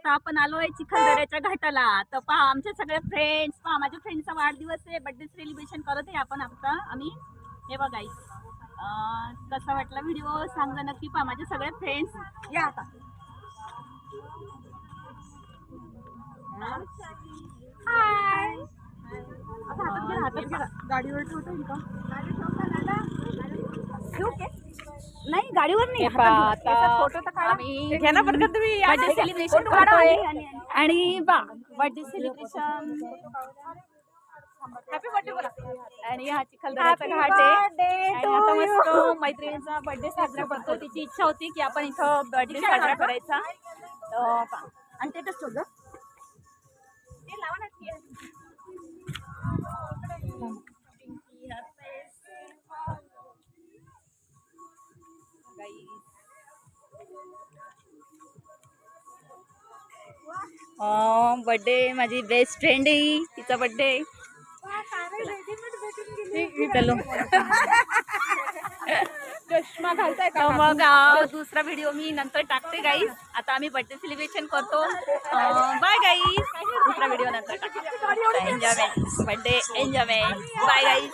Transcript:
आता आपण आलोय चिखलदऱ्याच्या घाटाला. तर पहा आमचे सगळे फ्रेंड्स, पहा माझ्या फ्रेंडचा वाढदिवस आहे, बर्थडे सेलिब्रेशन करत आहे आपण आता आम्ही. हे बघा कसा वाटला व्हिडिओ सांगा नक्की. पहा माझे सगळे फ्रेंड्स या आता. हाय. हातात घे, गाडीवर ठेवतो का? नाही गाडीवर नाही, फोटो तर काढा. घ्या ना पटकन तुम्ही. बर्थडे सेलिब्रेशन करतोय आणि बर्थडे सेलिब्रेशन. हॅपी बर्थडे बोला. आणि हा चिखलदऱ्याचा घाट आहे आणि आता मस्त मैत्रिणीचा बर्थडे साजरा करतो. तिची इच्छा होती की आपण इथं बर्थडे साजरा करायचा. आणि ते कसं होतं ते लावा ना. बर्थडे माझी बेस्ट फ्रेंड आहे, तिचा बर्थडे. चलो चष्मा घालताय का? मग दुसरा व्हिडिओ मी नंतर टाकते गाईस. आता आम्ही बर्थडे सेलिब्रेशन करतो. बाय गाईस. दुसरा व्हिडिओ नंतर टाकते. Enjoyment, birthday enjoyment. बाय गाईस.